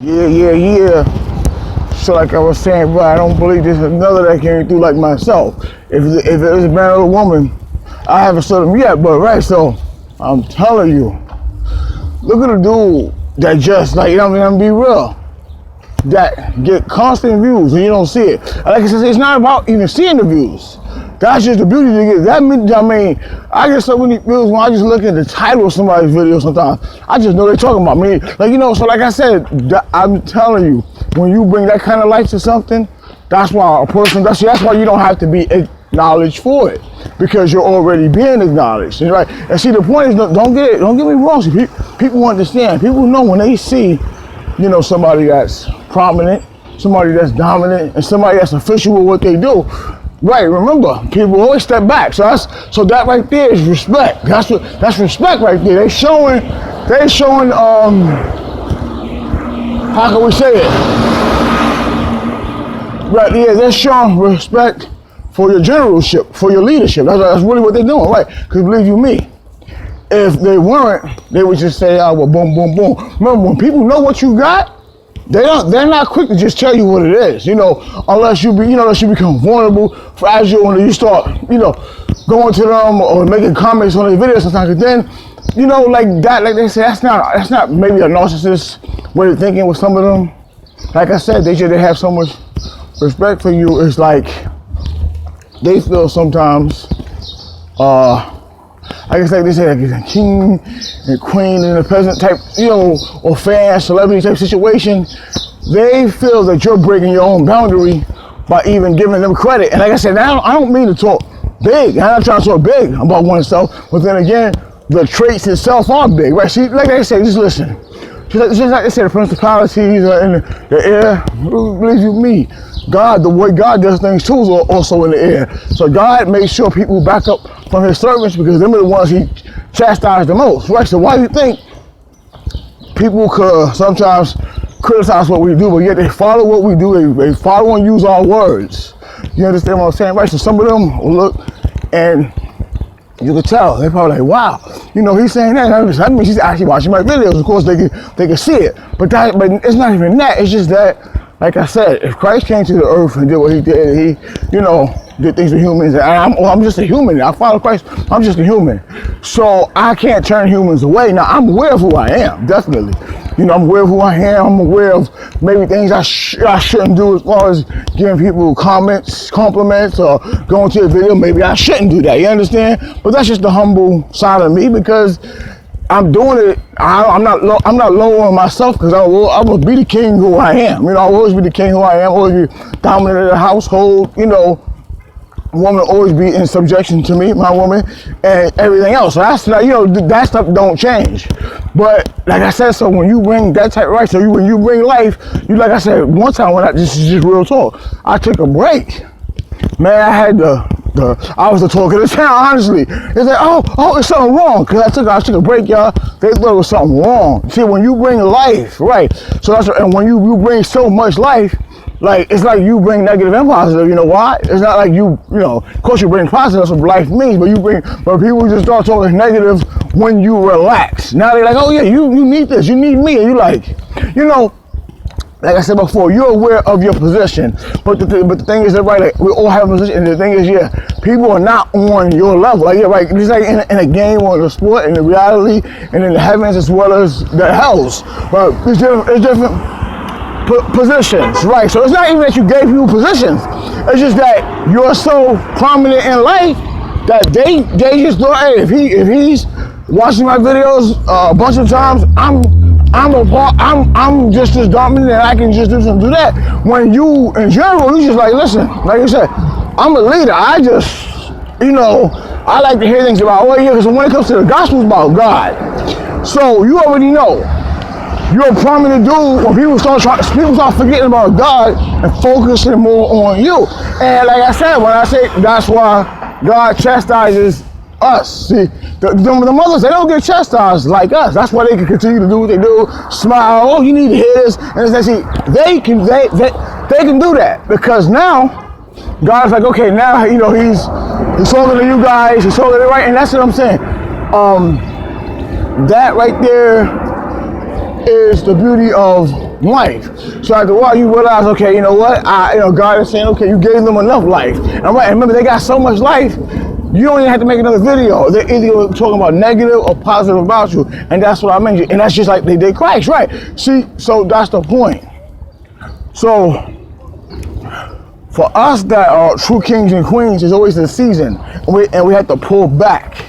Yeah. So like I was saying, bro, I don't believe there's another that came through like myself. If it is a man or a woman, I haven't saw them yet, but right, so I'm telling you, look at a dude that just like, you know what I mean, I'm be real, that get constant views and you don't see it. Like I said, it's not about even seeing the views. That's just the beauty to get. That means, I mean, I get so many views when I just look at the title of somebody's video sometimes. I just know they're talking about me. Like, you know, so like I said, I'm telling you, when you bring that kind of life to something, that's why a person, that's why you don't have to be acknowledged for it, because you're already being acknowledged, right? And see, the point is, don't get me wrong. See, people understand. People know when they see, you know, somebody that's prominent, somebody that's dominant, and somebody that's official with what they do. Right, remember, people always step back. So that right there is respect. That's respect right there. They showing how can we say it? Right, yeah, they're showing respect for your generalship, for your leadership. That's really what they're doing, right? Because believe you me, if they weren't, they would just say, oh, well, boom, boom, boom. Remember, when people know what you got, they're not quick to just tell you what it is, you know, unless you become vulnerable, fragile, and you start, you know, going to them or making comments on their videos sometimes. And then, you know, like that, like they say, that's not maybe a narcissist way of thinking with some of them. Like I said, they have so much respect for you. It's like they feel sometimes, I guess like they say, like a king and queen and a peasant type, you know, or fan, celebrity type situation. They feel that you're breaking your own boundary by even giving them credit. And like I said, now I don't mean to talk big. I'm not trying to talk big about oneself, but then again, the traits itself are big, right? See, like I said, just listen. Just like they say, the principalities are in the air. Believe you me, God, the way God does things too is also in the air. So God makes sure people back up from his servants because them are the ones he chastised the most, right? So why do you think people could sometimes criticize what we do, but yet they follow what we do, they follow and use our words? You understand what I'm saying, right? So some of them will look and you could tell, they're probably like, wow, you know, he's saying that. That means he's actually watching my videos. Of course, they can see it. But it's not even that. It's just that, like I said, if Christ came to the earth and did what he did, he, you know, did things to humans, and I'm just a human. I follow Christ. I'm just a human. So I can't turn humans away. Now, I'm aware of who I am, definitely. You know, I'm aware of who I am. I'm aware of maybe things I shouldn't do as far as giving people compliments, or going to a video. Maybe I shouldn't do that. You understand? But that's just the humble side of me, because I'm doing it. I'm not lowering myself, because I will be the king who I am. You know, I'll always be the king who I am. Always be dominant of the household. You know, woman always be in subjection to me, my woman, and everything else. So that's not, you know, that stuff don't change. But like I said, so when you bring that type, right? So when you bring life, you, like I said, one time when this is just real talk, I took a break. Man, I had I was the talk of the town, honestly. They said, oh, it's something wrong. Cause I took a break, y'all. They thought it was something wrong. See, when you bring life, right? So and when you bring so much life, like, it's like you bring negative and positive. You know why? It's not like you know, of course you bring positive, that's what life means, but people just start talking negative when you relax. Now they're like, oh yeah, you need this, you need me, and you like, you know, like I said before, you're aware of your position, but the thing is that, right, like, we all have a position, and the thing is, yeah, people are not on your level. Like, yeah, right, it's like in a game or in a sport, in the reality, and in the heavens as well as the hells. But it's different positions, right? So it's not even that you gave people positions. It's just that you're so prominent in life that they just thought, hey, if he's watching my videos a bunch of times, I'm just as dominant, and I can just do something, do that. When you, in general, you just like, listen, like you said, I'm a leader. I just, you know, I like to hear things about, oh yeah, because when it comes to the gospel, it's about God. So you already know. You're a prominent dude when people start forgetting about God and focusing more on you. And like I said, when I say that's why God chastises us. See, the mothers, they don't get chastised like us. That's why they can continue to do what they do, smile. Oh, you need to hear this, and see, they can do that, because now God's like, okay, now, you know, he's talking to you guys, he's talking to right, and that's what I'm saying. That right there is the beauty of life. So after a while, you realize, okay, you know what? God is saying, okay, you gave them enough life. And remember, they got so much life, you don't even have to make another video. They're either talking about negative or positive about you. And that's what I mentioned. And that's just like they did Christ, right? See, so that's the point. So for us that are true kings and queens, it's always the season. And we have to pull back.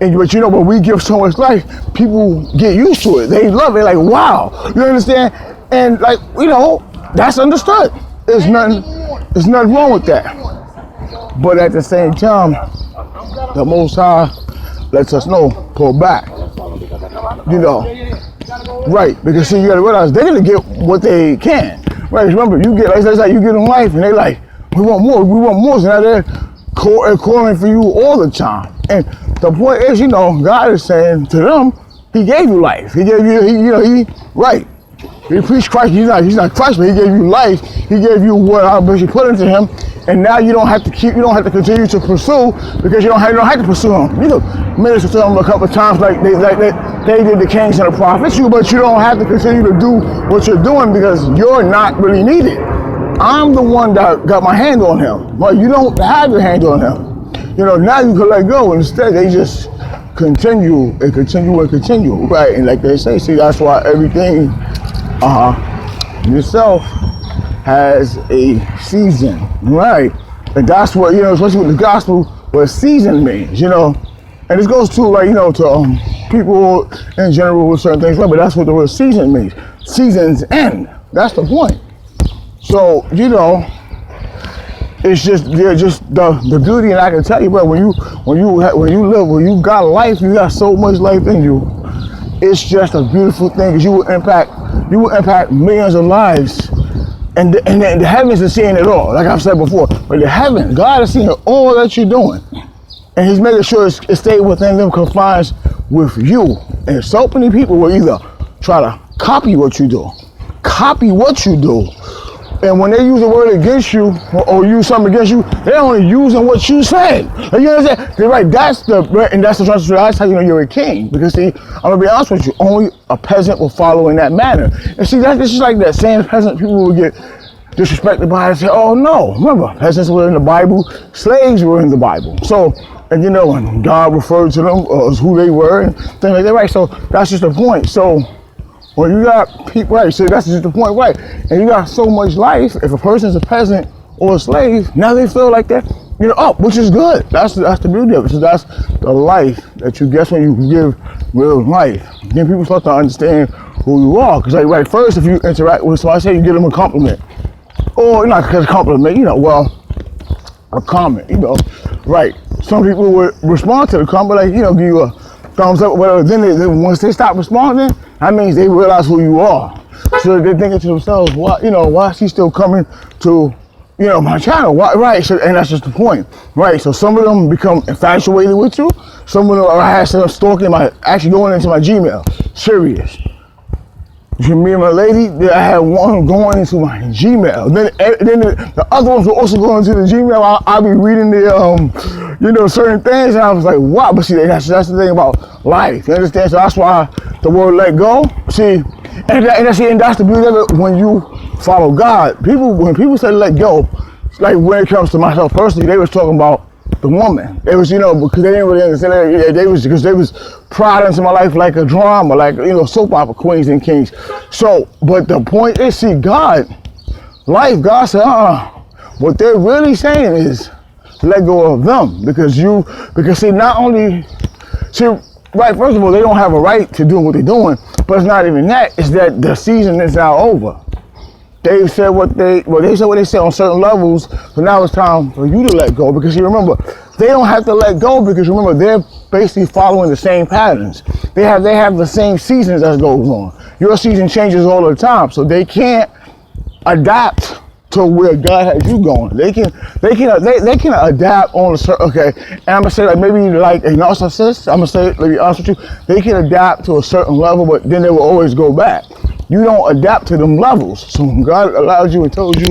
But you know, when we give so much life, people get used to it. They love it, like, wow. You understand? And like, you know, that's understood. There's nothing wrong with that. But at the same time, the Most High lets us know, pull back. You know, right? Because see, you gotta realize they're gonna get what they can. Right? Remember, you get like you get them life, and they like, we want more. So now they're calling for you all the time. And the point is, you know, God is saying to them, He gave you life. He gave you, right. He preached Christ. He's not Christ, but He gave you life. He gave you what I basically put into Him. And now you don't have to continue to pursue, because you don't have to pursue Him. You know, minister to Him a couple of times like they did the kings and the prophets, but you don't have to continue to do what you're doing because you're not really needed. I'm the one that got my hand on him, but you don't have your hand on him. You know, now you can let go. Instead, they just continue, right? And like they say, see, that's why everything yourself has a season, right? And that's what, you know, especially with the gospel, what season means, you know. And this goes to, like, you know, to people in general with certain things, right? But that's what the word season means. Seasons end. That's the point. So, you know, it's just the beauty, and I can tell you, bro, when you got life, you got so much life in you. It's just a beautiful thing, because you will impact millions of lives, and the heavens are seeing it all, like I've said before. But the heavens, God is seeing all that you're doing, and He's making sure it stays within them confines with you. And so many people will either try to copy what you do. And when they use a word against you or use something against you, they're only using what you said. Like, you understand? They're right. That's the translation. That's how you know you're a king. Because see, I'm gonna be honest with you. Only a peasant will follow in that manner. And see, that's just like that same peasant people will get disrespected by and say, "Oh no!" Remember, peasants were in the Bible. Slaves were in the Bible. So, and you know, when God referred to them as who they were and things like that. Right. So that's just the point. So. When you got people, right, so that's just the point, right? And you got so much life, if a person's a peasant or a slave, now they feel like that, you know, which is good. That's the beauty of it. So that's the life that you get when you give real life. Then people start to understand who you are. Because, like, right, first, if you interact with somebody, say you give them a compliment. Or, not because a compliment, you know, well, a comment, you know, right. Some people would respond to the comment, like, you know, give you a thumbs up or whatever. Then once they stop responding, that means they realize who you are. So they're thinking to themselves, why is he still coming to, you know, my channel? Why, right? So, and that's just the point, right? So some of them become infatuated with you. Some of them are actually stalking actually going into my Gmail. Serious. Me and my lady, I had one going into my Gmail. Then the other ones were also going into the Gmail. I'll be reading the, you know, certain things, and I was like, wow. But see, that's the thing about life. You understand? So that's why the word "let go." See, and that's the beauty of it. When you follow God, when people say "let go," it's like when it comes to myself personally, they was talking about the woman. It was, you know, because they didn't really understand that. Because they was prying into my life like a drama, like, you know, soap opera queens and kings. So, but the point is, see, God said, what they're really saying is let go of them, because see, not only, see, right, first of all, they don't have a right to do what they're doing, but it's not even that, it's that the season is now over. They said what they said on certain levels, but now it's time for you to let go, because you remember, they don't have to let go, because remember, they're basically following the same patterns. They have the same seasons as goes on. Your season changes all the time, so they can't adapt to where God has you going. They can adapt on a certain, okay, and I'm gonna say, like, maybe like a narcissist, I'm gonna say, let me be honest with you, they can adapt to a certain level, but then they will always go back. You don't adapt to them levels. So when God allowed you and told you,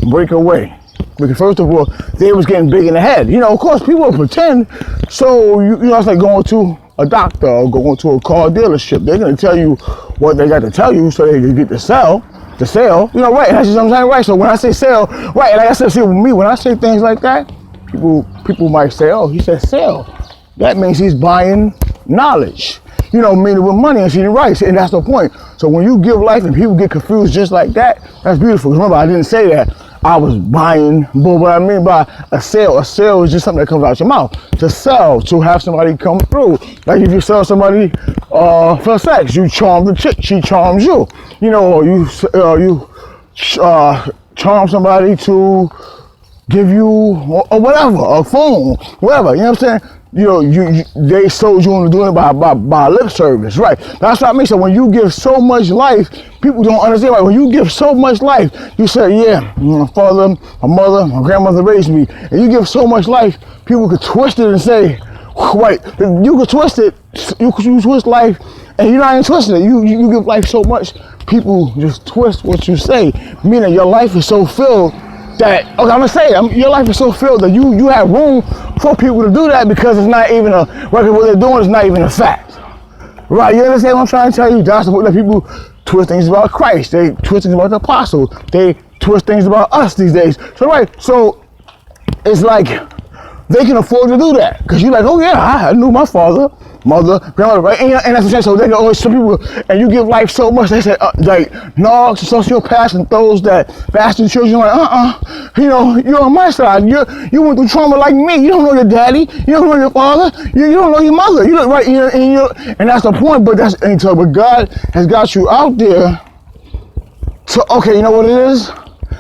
break away. Because first of all, they was getting big in the head. You know, of course, people will pretend. So, you know, it's like going to a doctor or going to a car dealership. They're going to tell you what they got to tell you so they can get to sell. to sell, you know, right? That's just what I'm saying, right? So when I say sell, right, like I said, see, with me, when I say things like that, people might say, oh, he said sell. That means he's buying knowledge, you know, meaning with money and seeing rights, and that's the point. So when you give life and people get confused just like that, that's beautiful. Remember, I didn't say that I was buying, but what I mean by a sale is just something that comes out your mouth. To sell, to have somebody come through. Like if you sell somebody for sex, you charm the chick, she charms you. You know, or you charm somebody to give you or whatever, a phone, whatever. You know what I'm saying? You know, they sold you into doing it by lip service, right? That's what I mean. So when you give so much life, people don't understand. Like when you give so much life, you say, yeah, my father, my mother, my grandmother raised me, and you give so much life, people could twist it and say, wait, you could twist it, you twist life, and you're not even twisting it. You give life so much, people just twist what you say, meaning your life is so filled that, okay, I'm gonna say it, your life is so filled that you have room for people to do that because it's not even what they're doing is not even a fact. Right, you understand what I'm trying to tell you? That's what people twist things about Christ, they twist things about the apostle, they twist things about us these days. So right, so it's like they can afford to do that because you're like, oh yeah, I knew my father, mother, grandmother, right? And that's what I'm saying. So they can always, some people, and you give life so much, they say, like, narcs, sociopaths, and those that bastard children, like, you know, you're on my side. You went through trauma like me. You don't know your daddy. You don't know your father. You don't know your mother. You look right, and that's the point. But but God has got you out there. So, okay, you know what it is?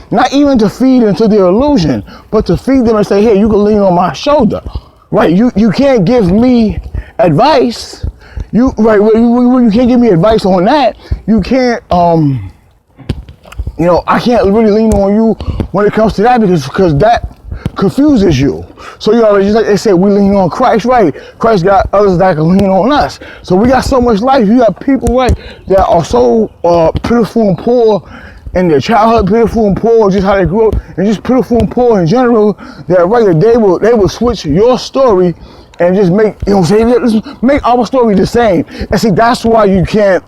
Not even to feed into their illusion, but to feed them and say, hey, you can lean on my shoulder. Right, you can't give me advice. You can't give me advice on that. You can't, you know, I can't really lean on you when it comes to that because that confuses you. So, you know, just like they say, we lean on Christ, right? Christ got others that can lean on us. So we got so much life. You got people, right, that are so pitiful and poor in their childhood, pitiful and poor, just how they grew up, and just pitiful and poor in general, that right, they will switch your story and just make, you know what I'm saying, make our story the same. And see, that's why you can't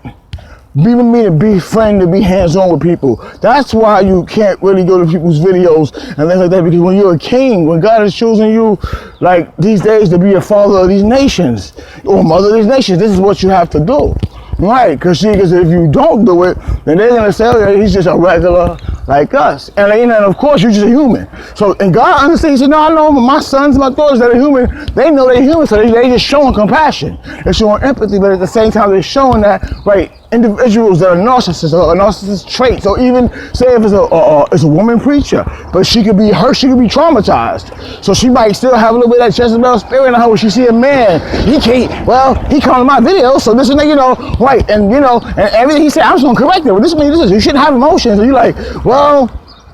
be with me to be friend, to be hands-on with people. That's why you can't really go to people's videos and things like that, because when you're a king, when God has chosen you, like these days, to be a father of these nations, or mother of these nations, this is what you have to do. Right, because if you don't do it, then they're gonna say, oh, he's just a regular like us. And of course, you're just a human. So, and God understands, he said, no, I know my sons, my daughters that are human, they know they're human, so they just showing compassion. They're showing empathy, but at the same time, they're showing that, right, individuals that are narcissists or narcissist traits, or even say if it's a woman preacher, but she could be traumatized. So she might still have a little bit of that Jezebel spirit in her when she see a man. He come to my video, so this and that, you know, right, and you know, and everything he said, I'm just gonna correct it. Well, this is, you shouldn't have emotions. And you're like, well,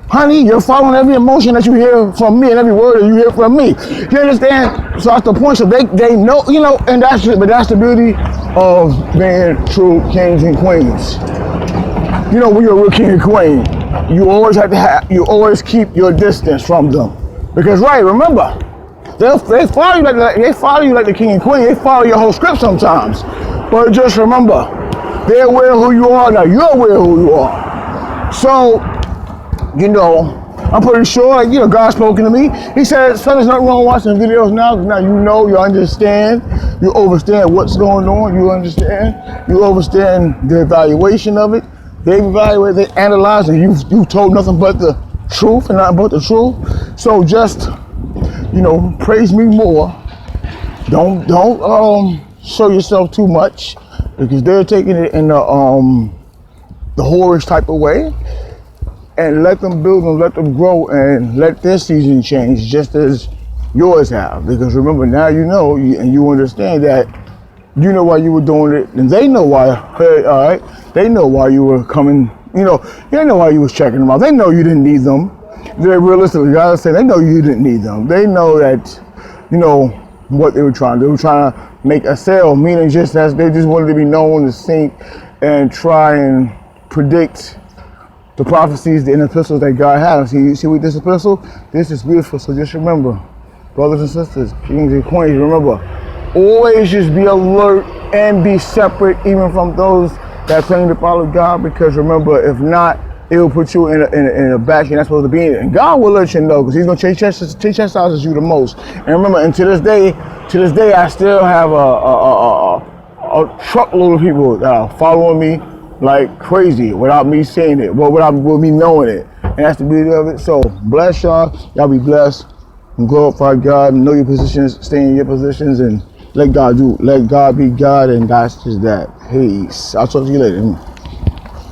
honey, you're following every emotion that you hear from me and every word that you hear from me. You understand? So that's the point. So they know, you know, and that's the beauty of being true kings and queens. You know, when you're a real king and queen, you always keep your distance from them. Because right, remember, they follow you like the king and queen. They follow your whole script sometimes. But just remember, they're aware of who you are, now you're aware of who you are. So, you know, I'm pretty sure, like, you know, God spoken to me. He said, son, there's nothing wrong watching videos now, because now you know, you understand, you understand what's going on, you understand the evaluation of it. They evaluate, they analyze, and you've told nothing but the truth and nothing but the truth. So just, you know, praise me more. Don't show yourself too much, because they're taking it in the whorish type of way. And let them build and let them grow and let their season change just as yours have. Because remember, now you know and you understand that you know why you were doing it, and they know why. Hey, all right, they know why you were coming. You know, they know why you was checking them out. They know you didn't need them. They're realistically, God say, they know you didn't need them. They know that, you know, what they were trying to do. They were trying to make a sale, meaning just as they just wanted to be known to think and try and predict the prophecies and epistles that God has. See with this epistle? This is beautiful. So just remember, brothers and sisters, kings and queens, remember, always just be alert and be separate even from those that claim to follow God, because remember, if not, it will put you in a batch you're not supposed to be in. And God will let you know, because He's gonna chastise you the most. And remember, and to this day, I still have a truckload of people that are following me like crazy without me saying it, well, without me knowing it. And that's the beauty of it. So bless y'all. Y'all be blessed. And glorify God. Know your positions. Stay in your positions and let God be God, and that's just that. Peace. I'll talk to you later.